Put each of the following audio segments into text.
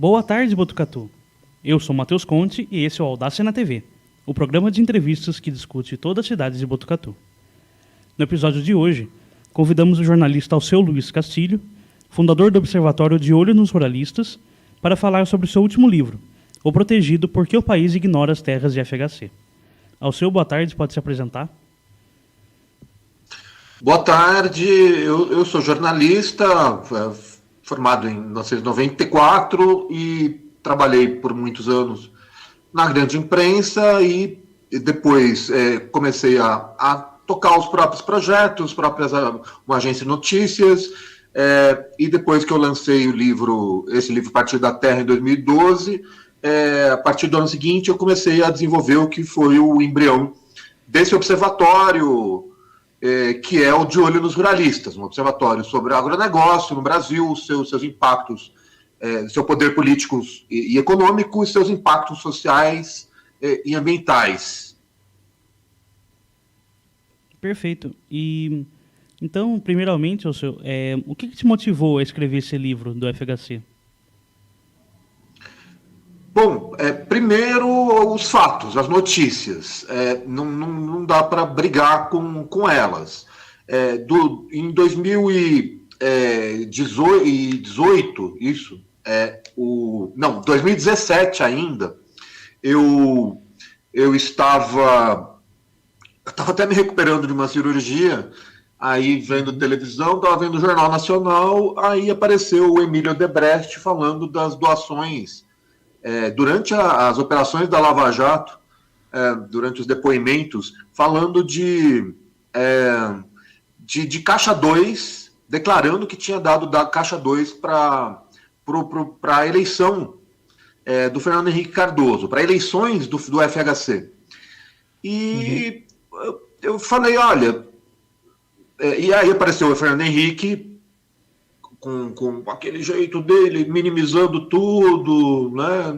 Boa tarde, Botucatu. Eu sou Matheus Conte e esse é o Audácia na TV, o programa de entrevistas que discute toda a cidade de Botucatu. No episódio de hoje, convidamos o jornalista Alceu Luiz Castilho, fundador do Observatório de Olho nos Ruralistas, para falar sobre seu último livro, O Protegido: Por que o País Ignora as Terras de FHC. Alceu, boa tarde, pode se apresentar? Boa tarde, eu sou jornalista, formado em 1994 e trabalhei por muitos anos na grande imprensa e depois comecei a tocar os próprios projetos, uma agência de notícias, e depois que eu lancei esse livro Partido da Terra em 2012, a partir do ano seguinte eu comecei a desenvolver o que foi o embrião desse observatório, que é o De Olho nos Ruralistas, um observatório sobre agronegócio no Brasil, seus impactos, seu poder político e econômico e seus impactos sociais e ambientais. Perfeito. E então, primeiramente, Alceu, o que te motivou a escrever esse livro do FHC? Bom, primeiro os fatos, as notícias. Não dá para brigar com elas. Em 2018, 2017 ainda, eu estava até me recuperando de uma cirurgia, aí vendo televisão, estava vendo o Jornal Nacional, aí apareceu o Emílio Odebrecht falando das doações. Durante as operações da Lava Jato, durante os depoimentos, falando de Caixa 2, declarando que tinha dado da Caixa 2 para a eleição do Fernando Henrique Cardoso, para eleições do FHC. E eu falei, olha... e aí apareceu o Fernando Henrique com aquele jeito dele, minimizando tudo, né?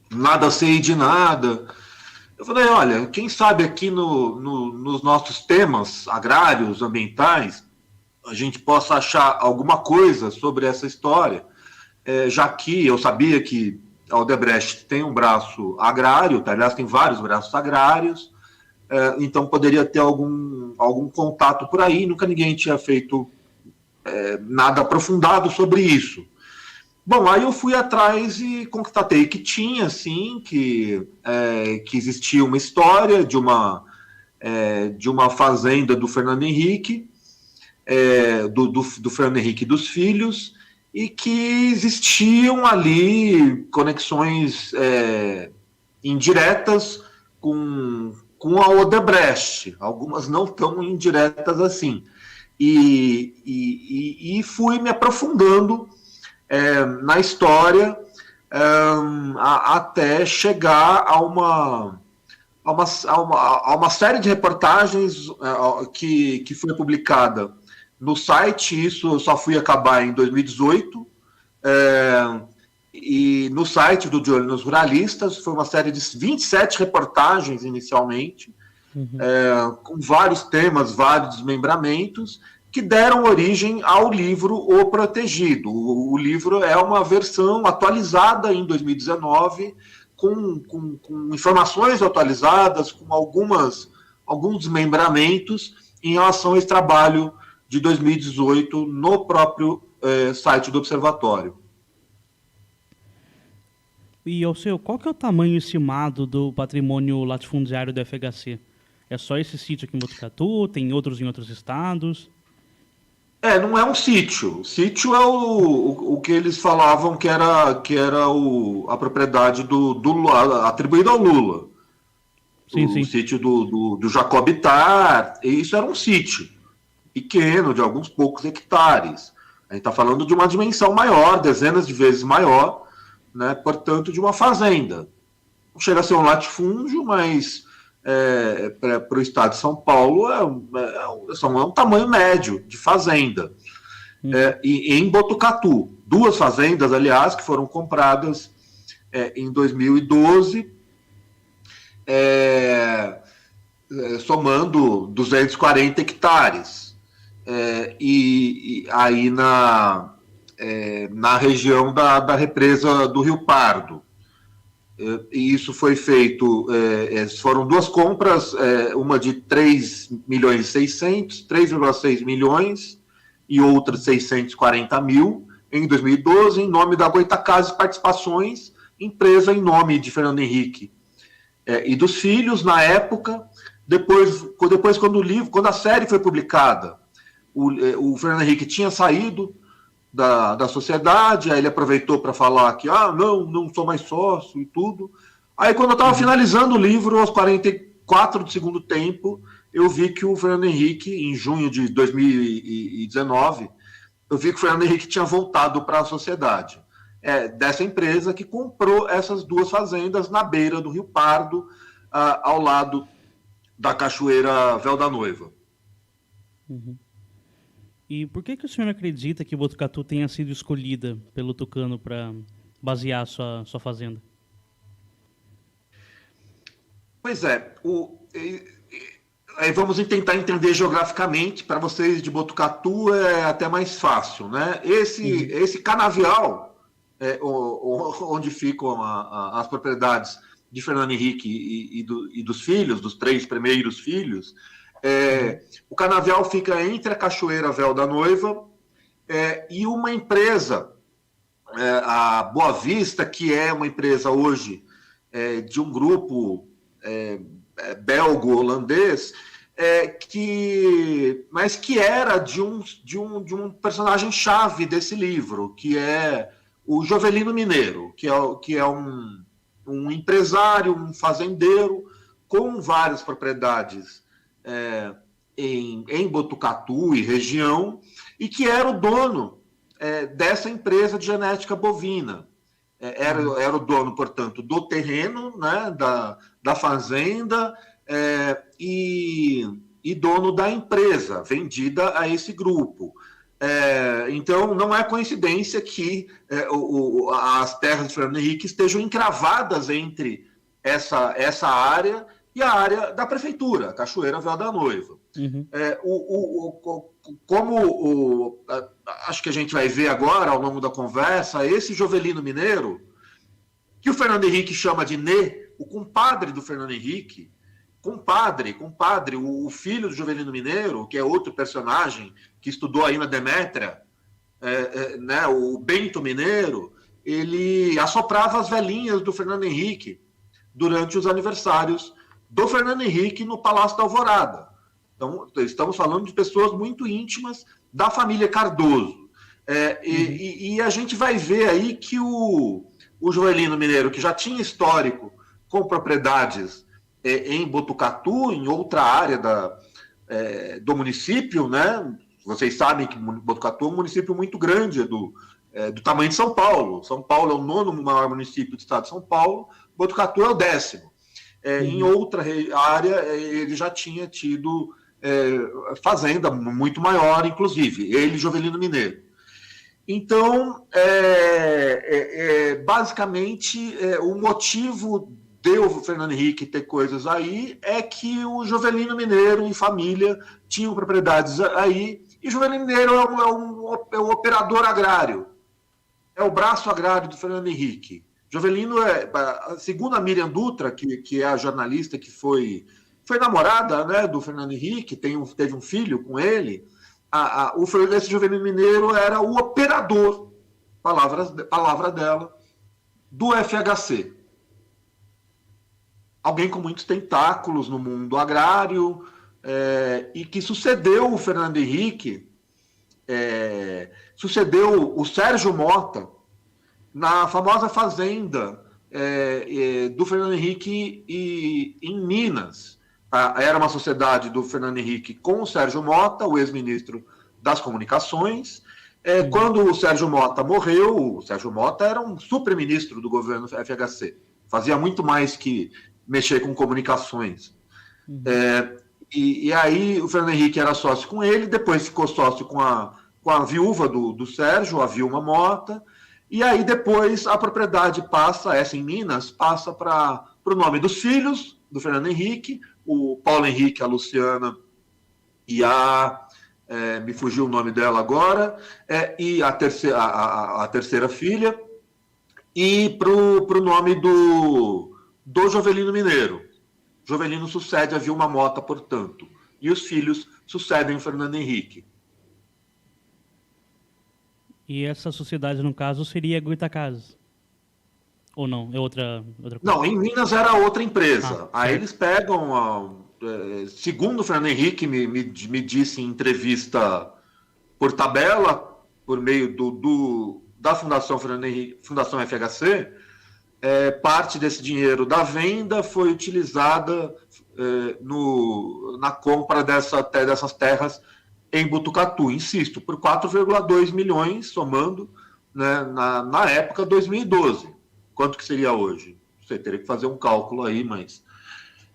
Nada sei de nada. Eu falei, olha, quem sabe aqui nos nossos temas agrários, ambientais, a gente possa achar alguma coisa sobre essa história, já que eu sabia que a Odebrecht tem um braço agrário, aliás, tem vários braços agrários, então poderia ter algum contato por aí, nunca ninguém tinha feito nada aprofundado sobre isso. Bom, aí eu fui atrás e constatei que tinha, sim, que existia uma história de uma fazenda do Fernando Henrique, do Fernando Henrique e dos filhos, e que existiam ali conexões indiretas com a Odebrecht, algumas não tão indiretas assim. E fui me aprofundando na história até chegar a uma série de reportagens que foi publicada no site. Isso eu só fui acabar em 2018, e no site do De Olho nos Ruralistas foi uma série de 27 reportagens inicialmente, com vários temas, vários desmembramentos, que deram origem ao livro O Protegido. O livro é uma versão atualizada em 2019, com informações atualizadas, com alguns desmembramentos em relação a esse trabalho de 2018 no próprio site do Observatório. E, Alceu, qual que é o tamanho estimado do patrimônio latifundiário do FHC? É só esse sítio aqui em Botucatu? Tem outros em outros estados? Não é um sítio. O sítio é o que eles falavam que era a propriedade atribuída ao Lula. Sim. O sítio do Jacob Ittar. Isso era um sítio pequeno, de alguns poucos hectares. A gente está falando de uma dimensão maior, dezenas de vezes maior, né? Portanto, de uma fazenda. Não chega a ser um latifúndio, mas para o estado de São Paulo é um tamanho médio de fazenda. E em Botucatu, 2 fazendas, aliás, que foram compradas em 2012, somando 240 hectares. E aí na região da represa do Rio Pardo. E isso foi feito, foram duas compras, uma de 3,6 milhões e outra de 640 mil, em 2012, em nome da Goitacazes Participações, empresa em nome de Fernando Henrique e dos filhos, na época. Depois quando a série foi publicada, o Fernando Henrique tinha saído da sociedade, aí ele aproveitou para falar que, não sou mais sócio e tudo. Aí, quando eu estava finalizando o livro, aos 44 do segundo tempo, eu vi que o Fernando Henrique, em junho de 2019, eu vi que o Fernando Henrique tinha voltado para a sociedade. Dessa empresa que comprou essas duas fazendas na beira do Rio Pardo, ao lado da Cachoeira Véu da Noiva. Uhum. E por que o senhor acredita que Botucatu tenha sido escolhida pelo Tucano para basear sua fazenda? Pois é, aí vamos tentar entender geograficamente. Para vocês de Botucatu é até mais fácil, né? Esse canavial, onde ficam as propriedades de Fernando Henrique e dos filhos, dos 3 primeiros filhos, o canavial fica entre a Cachoeira Véu da Noiva e uma empresa, a Boa Vista, que é uma empresa hoje de um grupo belgo-holandês, mas que era de um personagem-chave desse livro, que é o Jovelino Mineiro, que é um empresário, um fazendeiro, com várias propriedades em Botucatu e região, e que era o dono dessa empresa de genética bovina. Era o dono, portanto, do terreno, né, da fazenda, e dono da empresa vendida a esse grupo. Então, não é coincidência que as terras de Fernando Henrique estejam encravadas entre essa área e a área da prefeitura, Cachoeira Véu da Noiva. Uhum. Acho que a gente vai ver agora, ao longo da conversa, esse Jovelino Mineiro, que o Fernando Henrique chama de Nê, o compadre do Fernando Henrique, compadre, o filho do Jovelino Mineiro, que é outro personagem que estudou aí na Demétria, né, o Bento Mineiro, ele assoprava as velhinhas do Fernando Henrique durante os aniversários do Fernando Henrique no Palácio da Alvorada. Então, estamos falando de pessoas muito íntimas da família Cardoso. E a gente vai ver aí que o Jovelino Mineiro, que já tinha histórico com propriedades em Botucatu, em outra área do município, né? Vocês sabem que Botucatu é um município muito grande, do tamanho de São Paulo. São Paulo é o 9º maior município do estado de São Paulo, Botucatu é o 10º. Em outra área, ele já tinha tido fazenda muito maior, inclusive, ele, Jovelino Mineiro. Então, basicamente, o motivo de o Fernando Henrique ter coisas aí é que o Jovelino Mineiro e família tinham propriedades aí, e Jovelino Mineiro é um operador agrário, é o braço agrário do Fernando Henrique. Jovelino, segundo a Miriam Dutra, que é a jornalista que foi namorada, né, do Fernando Henrique, teve um filho com ele, esse Jovelino Mineiro era o operador, palavra dela, do FHC. Alguém com muitos tentáculos no mundo agrário, e que sucedeu o Fernando Henrique, sucedeu o Sérgio Mota na famosa fazenda do Fernando Henrique em Minas. Era uma sociedade do Fernando Henrique com o Sérgio Mota, o ex-ministro das Comunicações. Quando o Sérgio Mota morreu, o Sérgio Mota era um super-ministro do governo FHC. Fazia muito mais que mexer com comunicações. E aí o Fernando Henrique era sócio com ele, depois ficou sócio com a viúva do Sérgio, a Vilma Mota, e aí depois a propriedade passa, essa em Minas, passa para o nome dos filhos do Fernando Henrique, o Paulo Henrique, a Luciana e a me fugiu o nome dela agora, e a terceira filha, e para o nome do Jovelino Mineiro. Jovelino sucede a Vilma Motta, portanto, e os filhos sucedem o Fernando Henrique. E essa sociedade, no caso, seria Goitacazes? Ou não? É outra coisa? Não, em Minas era outra empresa. Aí certo. eles pegam, segundo o Fernando Henrique me disse em entrevista por tabela, por meio da Fundação Fernando Henrique, Fundação FHC, parte desse dinheiro da venda foi utilizada na compra dessas terras em Botucatu, insisto, por 4,2 milhões, somando, né, na época 2012. Quanto que seria hoje? Você teria que fazer um cálculo aí, mas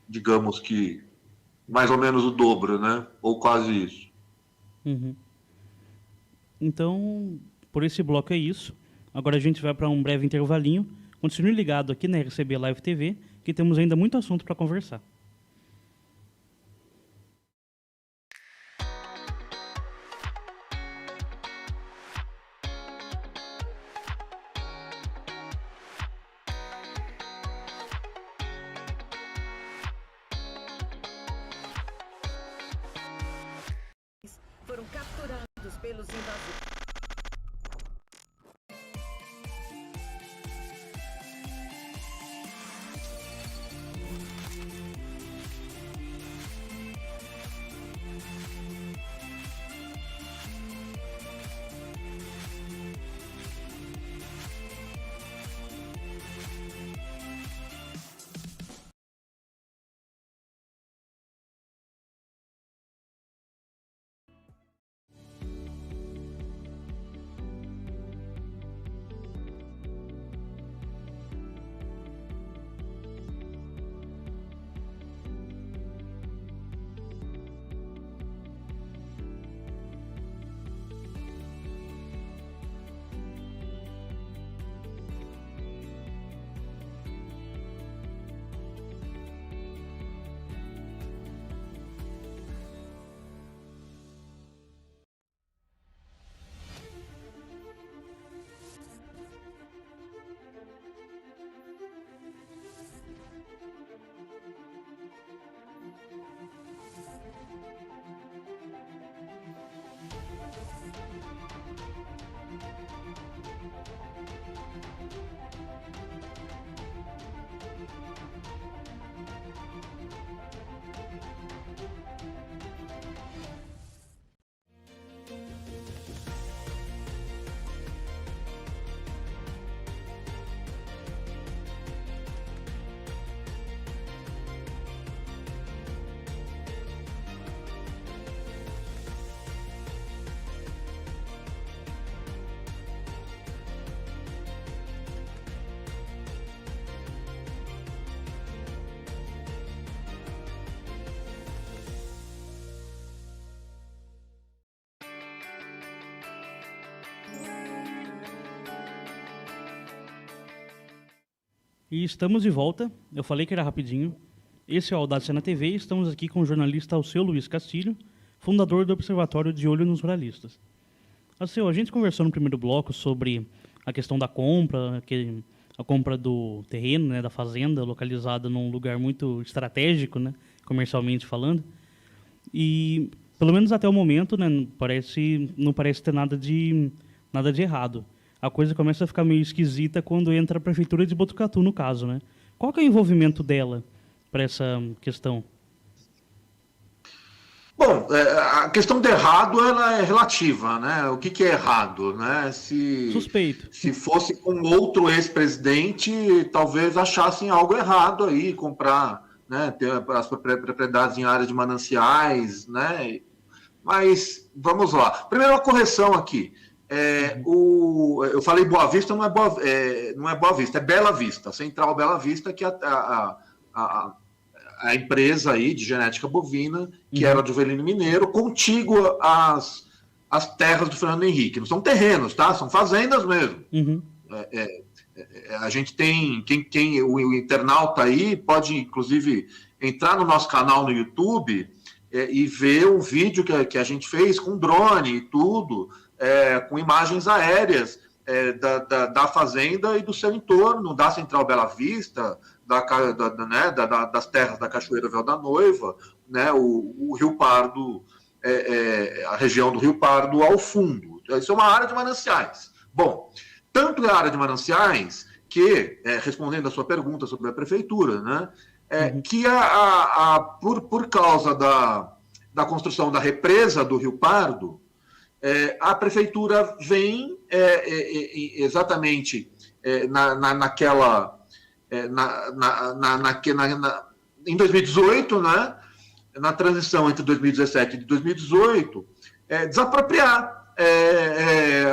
digamos que mais ou menos o dobro, né? Ou quase isso. Uhum. Então, por esse bloco é isso. Agora a gente vai para um breve intervalinho. Continue ligado aqui na RCB Live TV, que temos ainda muito assunto para conversar. Foram capturados pelos invasores. E estamos de volta. Eu falei que era rapidinho. Esse é o Audácia na TV e estamos aqui com o jornalista Alceu Luiz Castilho, fundador do Observatório de Olho nos Ruralistas. Alceu, a gente conversou no primeiro bloco sobre a questão da compra, a compra do terreno, né, da fazenda, localizada num lugar muito estratégico, né, comercialmente falando. E, pelo menos até o momento, né, não parece ter nada de errado. A coisa começa a ficar meio esquisita quando entra a prefeitura de Botucatu, no caso, né? Qual que é o envolvimento dela para essa questão? Bom, a questão de errado ela é relativa, né? O que é errado, né? Suspeito. Se fosse com outro ex-presidente, talvez achassem algo errado aí, comprar, né? Ter as propriedades em áreas de mananciais, né? Mas vamos lá. Primeiro uma correção aqui. Eu falei Boa Vista, não é Boa Vista, é Bela Vista, Central Bela Vista, que é a empresa aí de genética bovina, que era do Jovelino Mineiro, contígua às terras do Fernando Henrique. Não são terrenos, tá? São fazendas mesmo. A gente tem, o internauta aí pode, inclusive, entrar no nosso canal no YouTube e ver um vídeo que a gente fez com drone e tudo, com imagens aéreas da fazenda e do seu entorno, da Central Bela Vista, das terras da Cachoeira Véu da Noiva, né, o Rio Pardo, a região do Rio Pardo ao fundo. Isso é uma área de mananciais. Bom, tanto é a área de mananciais que, respondendo a sua pergunta sobre a prefeitura, né, que por causa da construção da represa do Rio Pardo, a prefeitura vem exatamente em 2018, né, na transição entre 2017 e 2018, desapropriar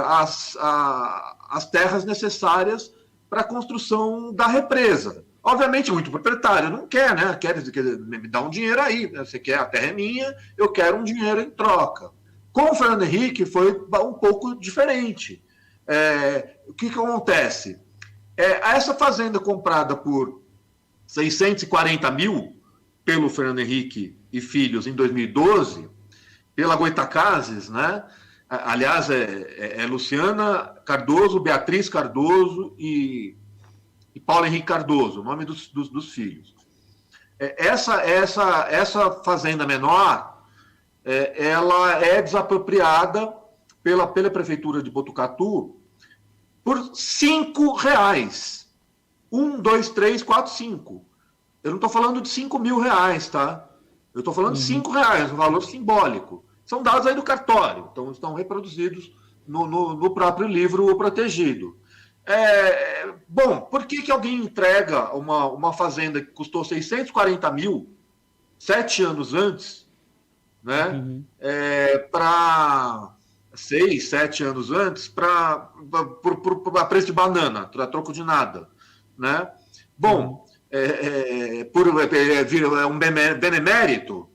as terras necessárias para a construção da represa. Obviamente, muito proprietário não quer, né? Quer me dar um dinheiro aí. Né? Você quer, a terra é minha, eu quero um dinheiro em troca. Com o Fernando Henrique foi um pouco diferente. O que acontece? Essa fazenda comprada por 640 mil pelo Fernando Henrique e Filhos em 2012, pela Goitacazes, né? Aliás, Luciana Cardoso, Beatriz Cardoso e Paulo Henrique Cardoso, o nome dos filhos. Essa fazenda menor, ela é desapropriada pela Prefeitura de Botucatu por R$5. 1, 2, 3, 4, 5. Eu não estou falando de R$5.000, tá? Eu estou falando de R$5, um valor simbólico. São dados aí do cartório, então estão reproduzidos no próprio livro O Protegido. Bom, por que alguém entrega uma fazenda que custou 640 mil 7 anos antes, né? Para 6, 7 anos antes, para preço de banana, para troco de nada, né? Bom, é um benemérito.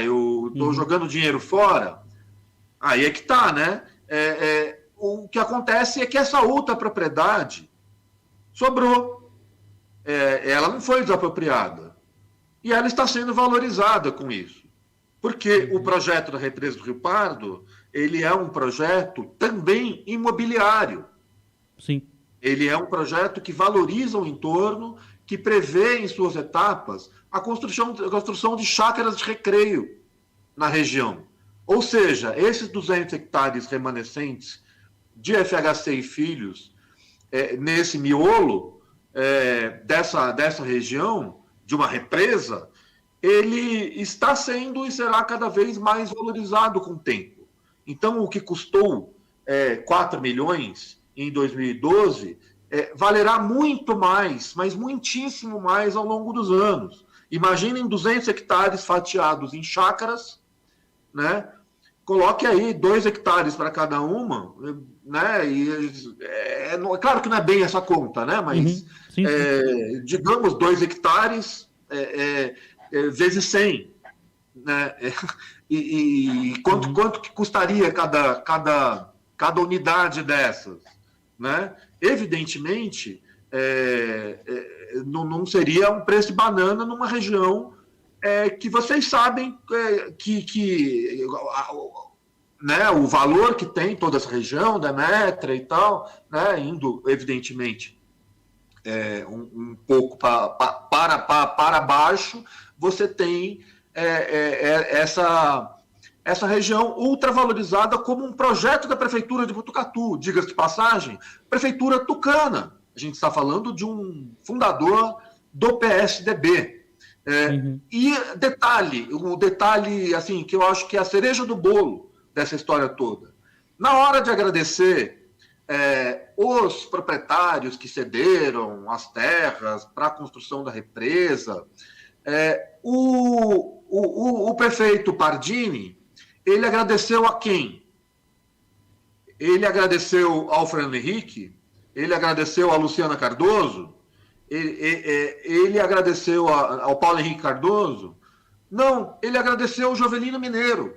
Eu estou jogando dinheiro fora. Aí é que tá, né? O que acontece é que essa outra propriedade sobrou. Ela não foi desapropriada. E ela está sendo valorizada com isso. Porque o projeto da represa do Rio Pardo, ele é um projeto também imobiliário. Sim. Ele é um projeto que valoriza o entorno, que prevê em suas etapas a construção de chácaras de recreio na região. Ou seja, esses 200 hectares remanescentes de FHC e Filhos, nesse miolo dessa região, de uma represa, ele está sendo e será cada vez mais valorizado com o tempo. Então, o que custou 4 milhões em 2012 valerá muito mais, mas muitíssimo mais ao longo dos anos. Imaginem 200 hectares fatiados em chácaras, né? Coloque aí 2 hectares para cada uma, né? Claro que não é bem essa conta, né? Mas, sim. digamos, 2 hectares vezes 100, né? E quanto que custaria cada unidade dessas, né? Evidentemente, não seria um preço de banana numa região que vocês sabem né, o valor que tem toda essa região, Demétria e tal, né, indo, evidentemente, um pouco para baixo, você tem essa região ultravalorizada como um projeto da Prefeitura de Botucatu, diga-se de passagem, Prefeitura tucana. A gente está falando de um fundador do PSDB. E o detalhe assim, que eu acho que é a cereja do bolo dessa história toda. Na hora de agradecer os proprietários que cederam as terras para a construção da represa, o prefeito Pardini, ele agradeceu a quem? Ele agradeceu ao Fernando Henrique? Ele agradeceu a Luciana Cardoso? Ele agradeceu ao Paulo Henrique Cardoso? Não, ele agradeceu ao Jovelino Mineiro.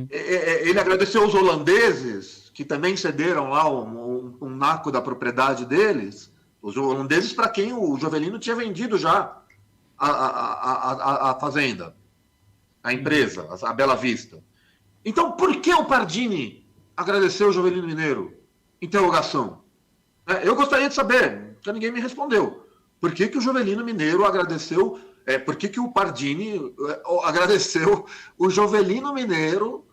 Ele agradeceu aos holandeses, que também cederam lá um naco da propriedade deles, os holandeses para quem o Jovelino tinha vendido já a fazenda, a empresa, a Bela Vista. Então, por que o Pardini agradeceu o Jovelino Mineiro? Interrogação. Eu gostaria de saber, porque ninguém me respondeu. Por que o Jovelino Mineiro agradeceu, por que o Pardini agradeceu o Jovelino Mineiro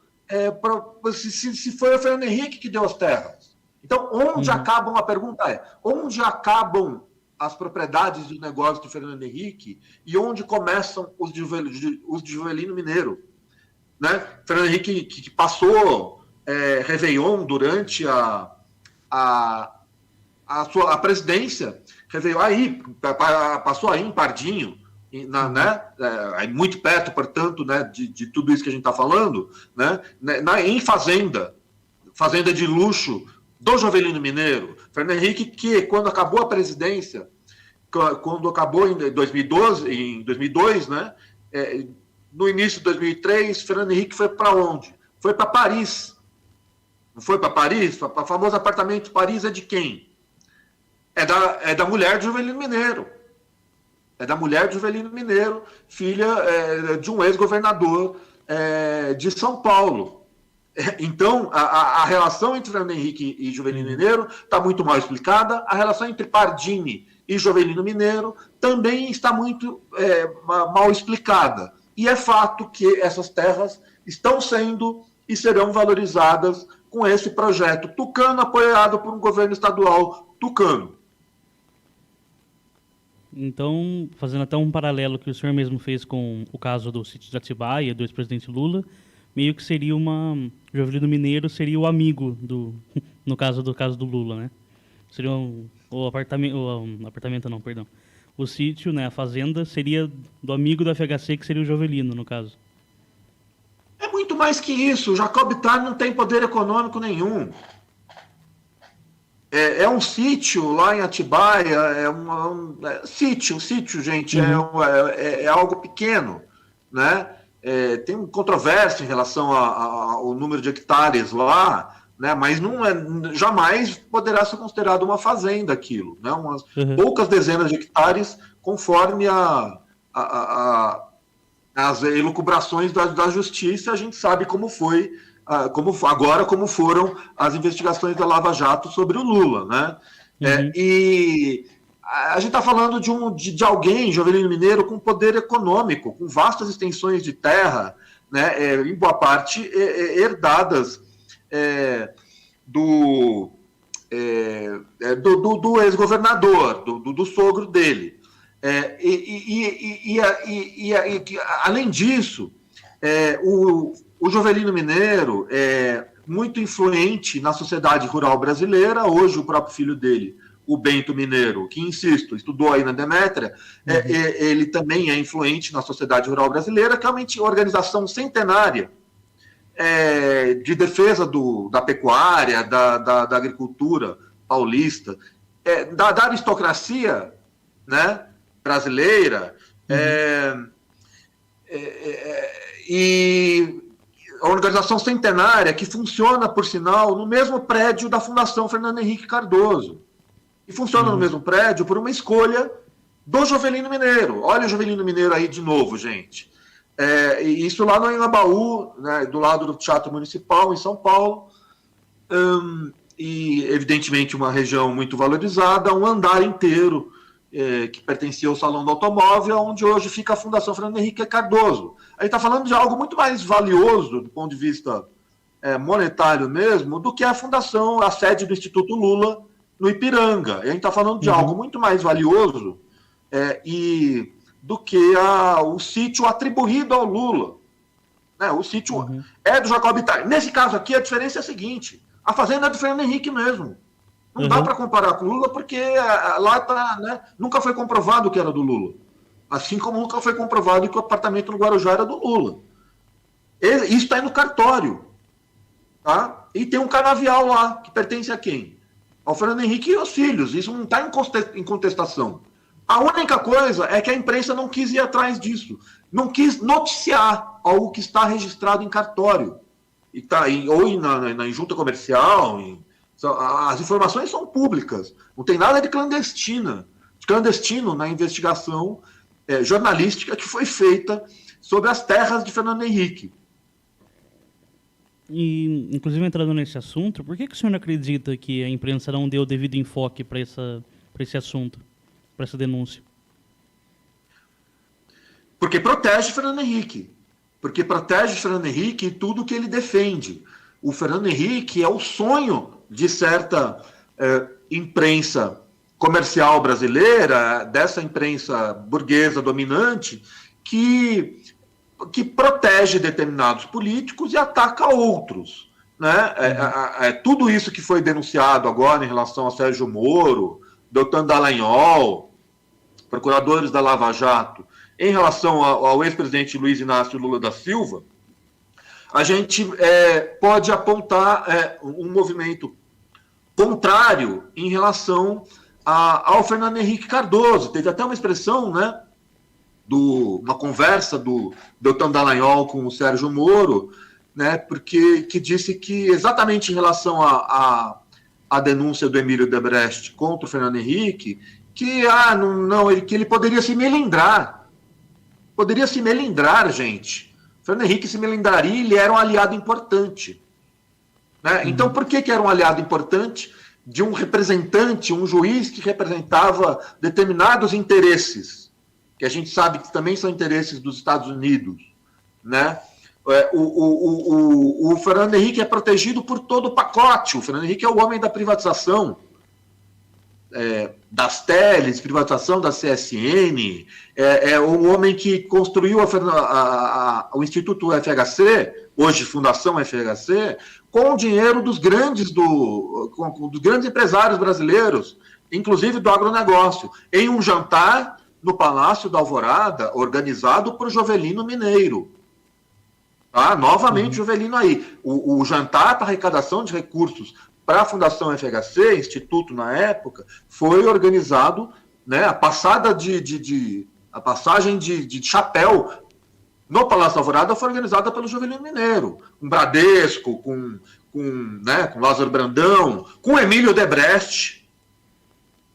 se foi o Fernando Henrique que deu as terras? Então, onde acabam, a pergunta onde acabam as propriedades do negócio do Fernando Henrique e onde começam os de Jovelino Mineiro? Né? Fernando Henrique que passou Réveillon durante a presidência, Réveillon aí, passou aí em Pardinho, né? Muito perto, portanto, né, de tudo isso que a gente está falando, né? Em fazenda de luxo do Jovelino Mineiro. Fernando Henrique, que quando acabou a presidência, quando acabou em 2002, né? No início de 2003, Fernando Henrique foi para onde? Foi para Paris. Não foi para Paris? O famoso apartamento de Paris é de quem? É da mulher de Jovelino Mineiro. É da mulher de Jovelino Mineiro, filha de um ex-governador de São Paulo. Então, a relação entre Fernando Henrique e Jovelino Mineiro está muito mal explicada. A relação entre Pardini e Jovelino Mineiro também está muito mal explicada. E é fato que essas terras estão sendo e serão valorizadas com esse projeto tucano, apoiado por um governo estadual tucano. Então, fazendo até um paralelo que o senhor mesmo fez com o caso do sítio de Atibaia, do ex-presidente Lula, meio que seria Jovelino Mineiro seria o amigo no caso do Lula, né? Seria o apartamento não, perdão. O sítio, né, a fazenda, seria do amigo do FHC, que seria o Jovelino, no caso. É muito mais que isso. O Jacob Ittar não tem poder econômico nenhum. É um sítio lá em Atibaia, sítio, gente, é algo pequeno, né? Tem um controvérsia em relação ao número de hectares lá, né? Mas jamais poderá ser considerado uma fazenda aquilo, né? Umas poucas dezenas de hectares, conforme as elucubrações da justiça. A gente sabe como foi, como foram as investigações da Lava Jato sobre o Lula, né? E a gente está falando de alguém, Jovelino Mineiro, com poder econômico, com vastas extensões de terra, né? Em boa parte herdadas do ex-governador, do sogro dele. Além disso, o Jovelino Mineiro é muito influente na sociedade rural brasileira. Hoje, o próprio filho dele, o Bento Mineiro, que, insisto, estudou aí na Demétria, ele também é influente na sociedade rural brasileira, que é uma organização centenária de defesa da pecuária, da agricultura paulista, da aristocracia, né, brasileira, e a organização centenária que funciona, por sinal, no mesmo prédio da Fundação Fernando Henrique Cardoso. E funciona no mesmo prédio por uma escolha do Jovelino Mineiro. Olha o Jovelino Mineiro aí de novo, gente. Isso lá no Anhangabaú, né, do lado do Teatro Municipal, em São Paulo. E, evidentemente, uma região muito valorizada, um andar inteiro que pertencia ao Salão do Automóvel, onde hoje fica a Fundação Fernando Henrique Cardoso. A gente está falando de algo muito mais valioso, do ponto de vista monetário mesmo, do que a fundação, a sede do Instituto Lula, no Ipiranga. A gente está falando de algo muito mais valioso do que o sítio atribuído ao Lula. Né? O sítio é do Jacob Ittar. Nesse caso aqui, a diferença é a seguinte: a fazenda é do Fernando Henrique mesmo. Não dá para comparar com o Lula, porque lá né, nunca foi comprovado que era do Lula. Assim como nunca foi comprovado que o apartamento no Guarujá era do Lula. Isso está aí no cartório. Tá? E tem um canavial lá, que pertence a quem? Ao Fernando Henrique e aos filhos. Isso não está em contestação. A única coisa é que a imprensa não quis ir atrás disso. Não quis noticiar algo que está registrado em cartório. E tá em junta comercial. As informações são públicas. Não tem nada de clandestino na investigação jornalística que foi feita sobre as terras de Fernando Henrique. E, inclusive, entrando nesse assunto, por que o senhor acredita que a imprensa não deu o devido enfoque para esse assunto, para essa denúncia? Porque protege Fernando Henrique. Porque protege Fernando Henrique e tudo que ele defende. O Fernando Henrique é o sonho de certa imprensa comercial brasileira, dessa imprensa burguesa dominante, que protege determinados políticos e ataca outros. Né? Tudo isso que foi denunciado agora em relação a Sérgio Moro, Deltan Dallagnol, procuradores da Lava Jato, em relação ao ex-presidente Luiz Inácio Lula da Silva, a gente pode apontar um movimento contrário em relação ao Fernando Henrique Cardoso. Teve até uma expressão, né, uma conversa do Deltan Dallagnol com o Sérgio Moro, né, que disse que exatamente em relação à denúncia do Emílio Debrecht contra o Fernando Henrique, que ele poderia se melindrar. Poderia se melindrar, gente. Fernando Henrique se melindraria e ele era um aliado importante. Né? Então, por que era um aliado importante de um representante, um juiz que representava determinados interesses, que a gente sabe que também são interesses dos Estados Unidos? Né? O Fernando Henrique é protegido por todo o pacote. O Fernando Henrique é o homem da privatização, das teles, privatização da CSN, é o homem que construiu o Instituto FHC, hoje Fundação FHC, com o dinheiro dos grandes empresários brasileiros, inclusive do agronegócio, em um jantar no Palácio da Alvorada, organizado por Jovelino Mineiro. Tá? Novamente, Jovelino aí. O jantar para arrecadação de recursos para a Fundação FHC, instituto na época, foi organizado, né, a passagem de chapéu no Palácio da Alvorada foi organizada pelo Jovelino Mineiro, com Bradesco, com Lázaro Brandão, com Emílio Debrecht,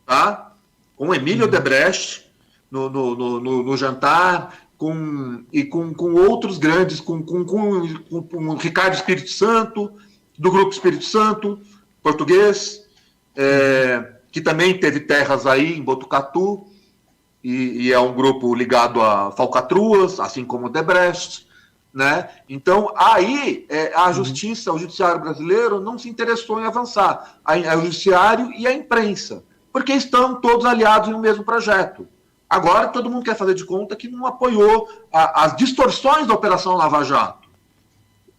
tá? Com Emílio Debrecht no jantar, com outros grandes, com Ricardo Espírito Santo, do Grupo Espírito Santo, português, que também teve terras aí em Botucatu, e é um grupo ligado a falcatruas, assim como o Debrecht. Né? Então, aí a justiça, o judiciário brasileiro não se interessou em avançar, o judiciário e a imprensa, porque estão todos aliados no mesmo projeto. Agora, todo mundo quer fazer de conta que não apoiou as distorções da Operação Lava Jato.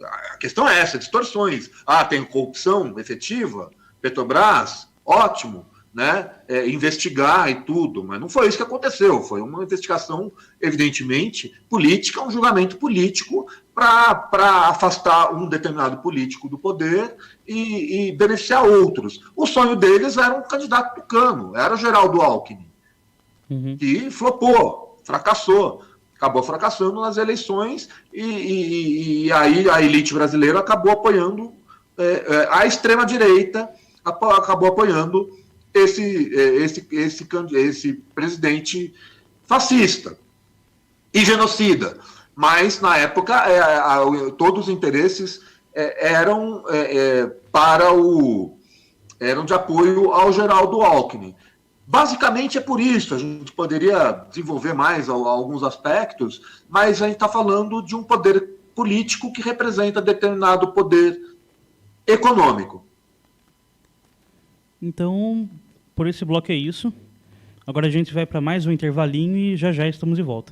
A questão é essa, distorções. Tem corrupção efetiva, Petrobras, ótimo, né? Investigar e tudo, mas não foi isso que aconteceu. Foi uma investigação, evidentemente, política, um julgamento político para afastar um determinado político do poder e beneficiar outros. O sonho deles era um candidato tucano, era o Geraldo Alckmin, que flopou, fracassou. Acabou fracassando nas eleições e aí a elite brasileira acabou apoiando a extrema-direita, acabou apoiando esse presidente fascista e genocida. Mas, na época, todos os interesses eram de apoio ao Geraldo Alckmin. Basicamente é por isso, a gente poderia desenvolver mais alguns aspectos, mas a gente está falando de um poder político que representa determinado poder econômico. Então, por esse bloco é isso. Agora a gente vai para mais um intervalinho e já estamos de volta.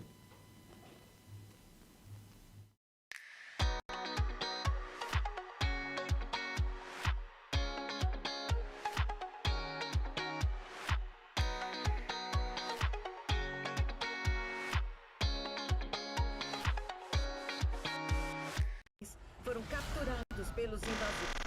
Foram capturados pelos invasores.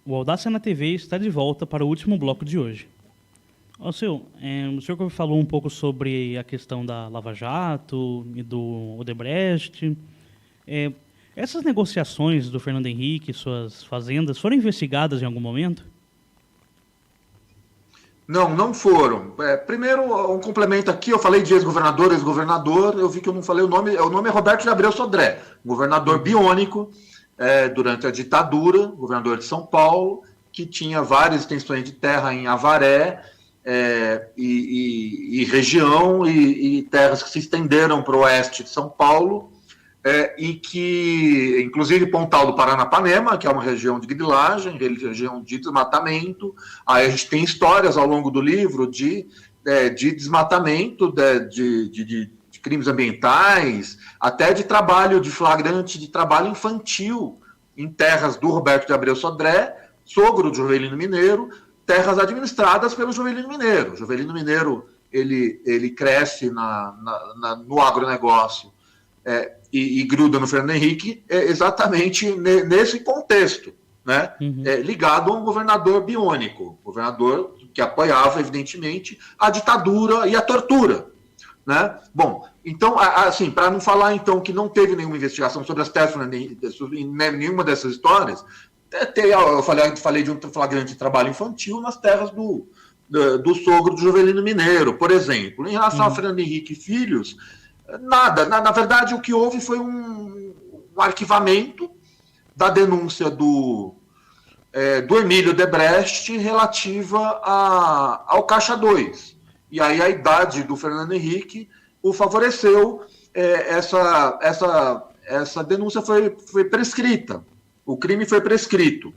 O Audácia na TV está de volta para o último bloco de hoje. O senhor falou um pouco sobre a questão da Lava Jato e do Odebrecht. Essas negociações do Fernando Henrique e suas fazendas foram investigadas em algum momento? Não, não foram. Primeiro, um complemento aqui, eu falei de ex-governador, ex-governador, eu vi que eu não falei o nome é Roberto de Abreu Sodré, governador biônico, durante a ditadura, governador de São Paulo, que tinha várias extensões de terra em Avaré, e região, e terras que se estenderam para o oeste de São Paulo, e que, inclusive, Pontal do Paranapanema, que é uma região de grilagem, região de desmatamento. Aí a gente tem histórias ao longo do livro de desmatamento, de crimes ambientais, até de trabalho de flagrante, de trabalho infantil em terras do Roberto de Abreu Sodré, sogro do Jovelino Mineiro, terras administradas pelo Jovelino Mineiro. O Jovelino Mineiro ele cresce no agronegócio, e gruda no Fernando Henrique exatamente nesse contexto, né? Ligado a um governador biônico, governador que apoiava, evidentemente, a ditadura e a tortura, né? Bom, então, assim, para não falar, então, que não teve nenhuma investigação sobre as terras do Fernando Henrique, em nenhuma dessas histórias, eu falei de um flagrante de trabalho infantil nas terras do sogro do Jovelino Mineiro, por exemplo. Em relação a Fernando Henrique e filhos, nada. Na verdade, o que houve foi um arquivamento da denúncia do Emílio Odebrecht relativa ao Caixa 2. E aí a idade do Fernando Henrique o favoreceu. Essa denúncia foi prescrita. O crime foi prescrito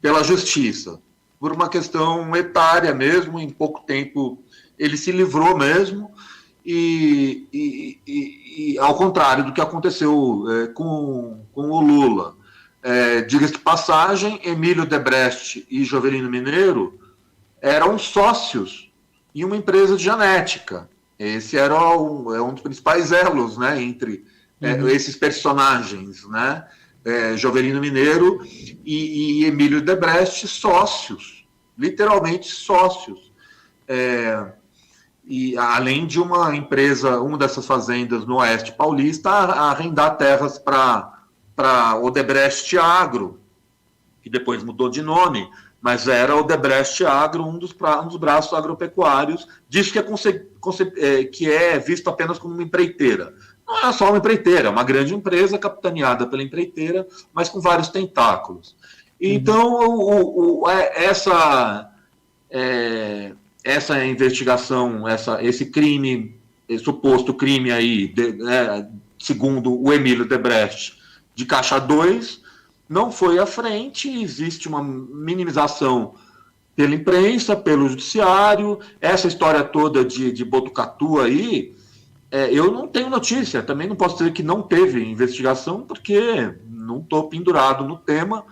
pela justiça, por uma questão etária mesmo. Em pouco tempo ele se livrou mesmo. E ao contrário do que aconteceu com o Lula. Diga-se de passagem, Emílio Odebrecht e Jovelino Mineiro eram sócios em uma empresa de genética. Esse era um dos principais elos, né, entre esses personagens, né? Jovelino Mineiro e Emílio Odebrecht, sócios, literalmente sócios. E além de uma empresa, uma dessas fazendas no Oeste Paulista, arrendar terras para Odebrecht Agro, que depois mudou de nome, mas era Odebrecht Agro, um dos braços agropecuários, diz que é visto apenas como uma empreiteira. Não é só uma empreiteira, é uma grande empresa capitaneada pela empreiteira, mas com vários tentáculos. Então, essa investigação, esse crime, esse suposto crime aí, segundo o Emílio Odebrecht, de Caixa 2, não foi à frente. Existe uma minimização pela imprensa, pelo judiciário. Essa história toda de Botucatu aí, eu não tenho notícia. Também não posso dizer que não teve investigação, porque não estou pendurado no tema.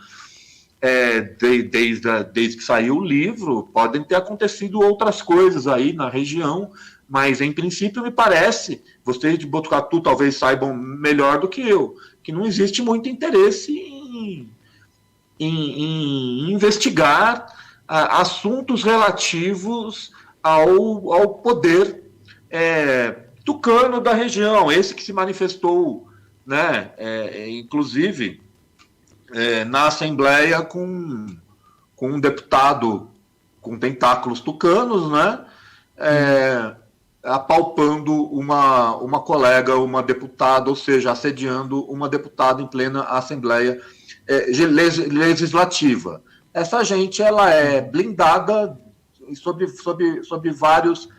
Desde que saiu o livro, podem ter acontecido outras coisas aí na região, mas em princípio me parece, vocês de Botucatu talvez saibam melhor do que eu, que não existe muito interesse em investigar assuntos relativos ao poder tucano da região, esse que se manifestou, né, inclusive na Assembleia com um deputado com tentáculos tucanos, né, apalpando uma colega, uma deputada, ou seja, assediando uma deputada em plena Assembleia Legislativa. Essa gente ela é blindada sob vários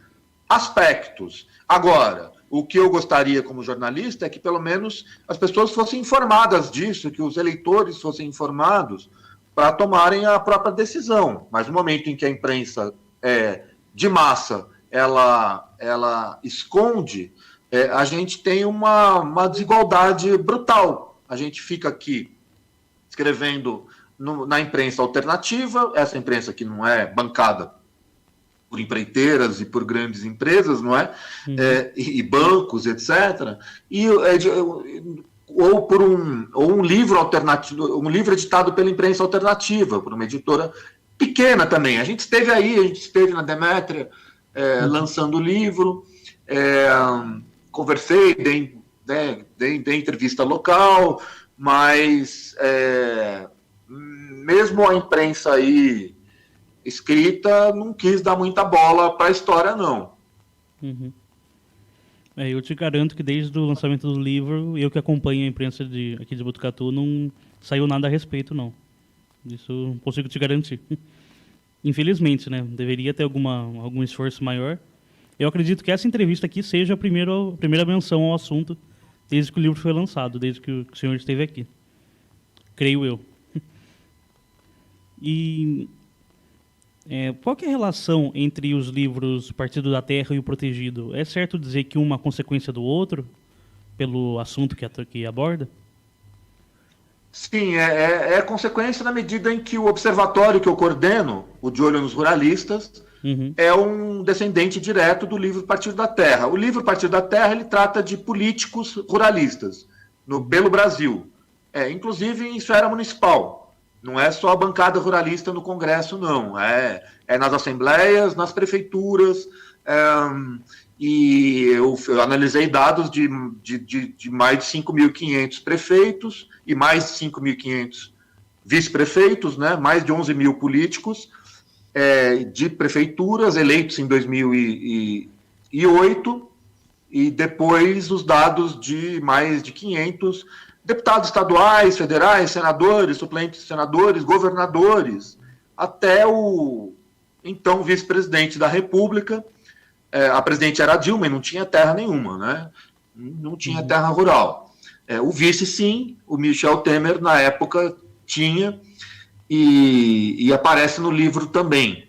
aspectos. Agora, o que eu gostaria como jornalista é que pelo menos as pessoas fossem informadas disso, que os eleitores fossem informados para tomarem a própria decisão. Mas no momento em que a imprensa de massa ela esconde, a gente tem uma desigualdade brutal. A gente fica aqui escrevendo na imprensa alternativa, essa imprensa que não é bancada por empreiteiras e por grandes empresas, não é? E bancos, etc. E ou um livro alternativo, um livro editado pela imprensa alternativa, por uma editora pequena também. A gente esteve na Demétria lançando o livro, conversei, dei entrevista local, mas mesmo a imprensa aí escrita não quis dar muita bola para a história, não. Uhum. Eu te garanto que desde o lançamento do livro, eu que acompanho a imprensa aqui de Botucatu, não saiu nada a respeito, não. Isso consigo te garantir. Infelizmente, né? Deveria ter algum esforço maior. Eu acredito que essa entrevista aqui seja a primeira menção ao assunto desde que o livro foi lançado, desde que o senhor esteve aqui. Creio eu. E qual que é a relação entre os livros Partido da Terra e o Protegido? É certo dizer que uma é consequência do outro, pelo assunto que aborda? Sim, é consequência na medida em que o observatório que eu coordeno, o De Olho nos Ruralistas, é um descendente direto do livro Partido da Terra. O livro Partido da Terra ele trata de políticos ruralistas pelo Brasil, inclusive em esfera municipal. Não é só a bancada ruralista no Congresso, não. É nas assembleias, nas prefeituras. E eu analisei dados de mais de 5.500 prefeitos e mais de 5.500 vice-prefeitos, né? Mais de 11 mil políticos de prefeituras eleitos em 2008 e depois os dados de mais de 500 deputados estaduais, federais, senadores, suplentes de senadores, governadores, até o então vice-presidente da República. A presidente era Dilma e não tinha terra nenhuma, né? Não tinha terra rural. O vice, sim, o Michel Temer, na época, tinha, e aparece no livro também.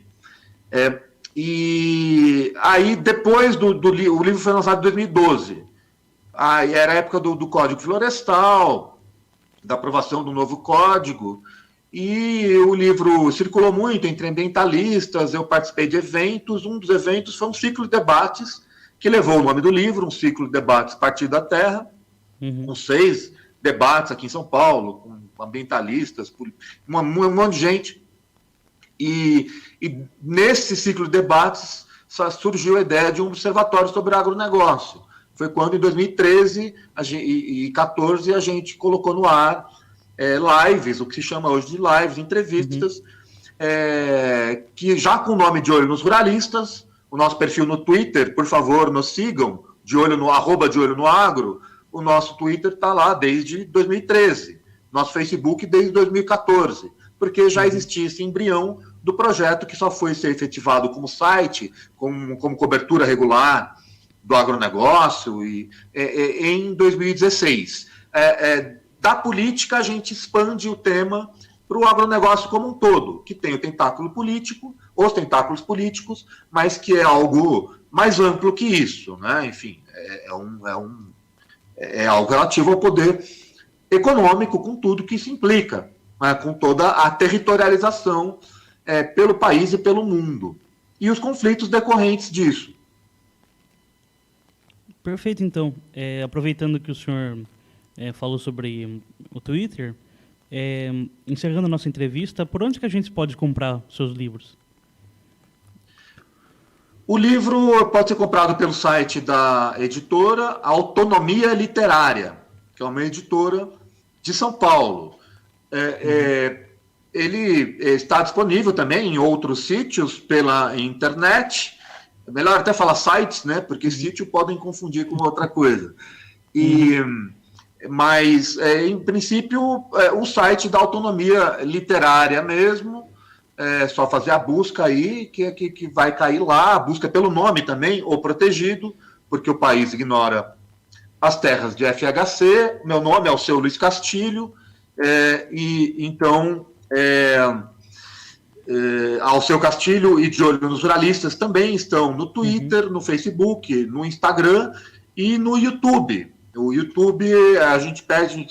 E aí, depois o livro foi lançado em 2012. Aí era a época do Código Florestal, da aprovação do novo código, e o livro circulou muito entre ambientalistas, eu participei de eventos, um dos eventos foi um ciclo de debates, que levou o nome do livro, um ciclo de debates Partido da Terra, com 6 debates aqui em São Paulo, com ambientalistas, um monte de gente, e nesse ciclo de debates surgiu a ideia de um observatório sobre agronegócio. Foi quando, em 2013 e 2014, a gente colocou no ar lives, o que se chama hoje de lives, entrevistas, que já com o nome De Olho nos Ruralistas, o nosso perfil no Twitter, por favor, nos sigam, @De Olho no Agro, o nosso Twitter está lá desde 2013, nosso Facebook desde 2014, porque já existia esse embrião do projeto que só foi ser efetivado como site, como cobertura regular do agronegócio, em 2016. Da política, a gente expande o tema para o agronegócio como um todo, que tem o tentáculo político, os tentáculos políticos, mas que é algo mais amplo que isso, né? Enfim, é algo relativo ao poder econômico, com tudo que isso implica, né? Com toda a territorialização pelo país e pelo mundo, e os conflitos decorrentes disso. Perfeito, então. Aproveitando que o senhor falou sobre o Twitter, encerrando a nossa entrevista, por onde que a gente pode comprar seus livros? O livro pode ser comprado pelo site da editora Autonomia Literária, que é uma editora de São Paulo. Ele está disponível também em outros sítios pela internet. É melhor até falar sites, né? Porque sítio podem confundir com outra coisa. Mas, em princípio, o site da Autonomia Literária mesmo, é só fazer a busca aí, que vai cair lá, a busca pelo nome também, O Protegido, porque o país ignora as terras de FHC, meu nome é Alceu Luiz Castilho, então... Alceu Castilho e De Olho nos Ruralistas também estão no Twitter, no Facebook, no Instagram e no YouTube. O YouTube, a gente pede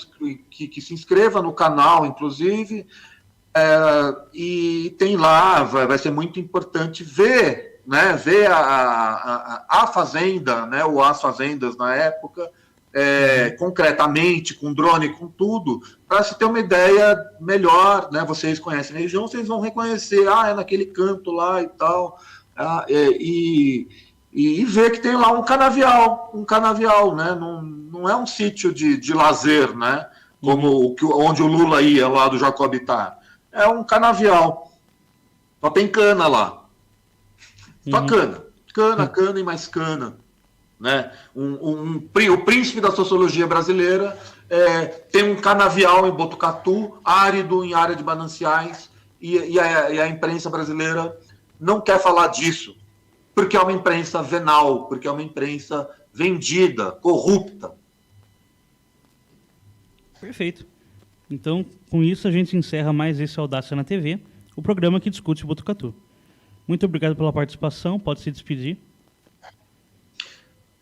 que se inscreva no canal, inclusive, e tem lá, vai ser muito importante ver, né, ver a Fazenda, né, ou as Fazendas na época, concretamente, com drone, com tudo, para se ter uma ideia melhor, né? Vocês conhecem a região, vocês vão reconhecer, é naquele canto lá e tal, e ver que tem lá um canavial, né? Não é um sítio de lazer, né? Como onde o Lula ia lá do Jacobitar. É um canavial. Só tem cana lá. Só cana e mais cana. Né? O príncipe da sociologia brasileira tem um canavial em Botucatu, árido em área de mananciais, e a imprensa brasileira não quer falar disso, porque é uma imprensa venal, porque é uma imprensa vendida, corrupta. Perfeito. Então, com isso, a gente encerra mais esse Audácia na TV, o programa que discute Botucatu. Muito obrigado pela participação, pode se despedir.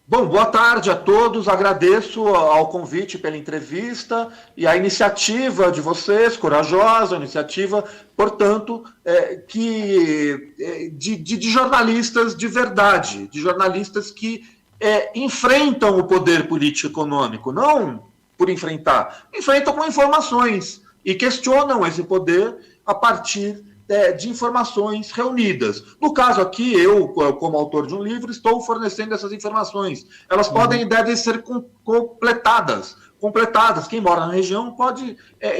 Bom, boa tarde a todos, agradeço ao convite pela entrevista e a iniciativa de vocês, corajosa, iniciativa, portanto, de jornalistas de verdade, de jornalistas que enfrentam o poder político econômico, não por enfrentar, enfrentam com informações e questionam esse poder a partir de informações reunidas. No caso aqui, eu, como autor de um livro, estou fornecendo essas informações. Elas podem e devem ser completadas. Quem mora na região pode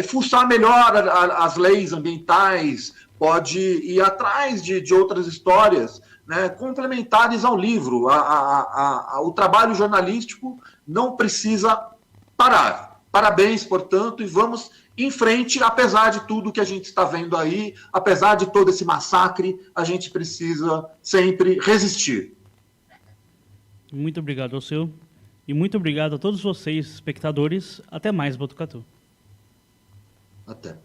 fuçar melhor as leis ambientais, pode ir atrás de outras histórias, né, complementares ao livro. O trabalho jornalístico não precisa parar. Parabéns, portanto, e vamos em frente, apesar de tudo que a gente está vendo aí, apesar de todo esse massacre, a gente precisa sempre resistir. Muito obrigado ao seu. E muito obrigado a todos vocês, espectadores. Até mais, Botucatu. Até.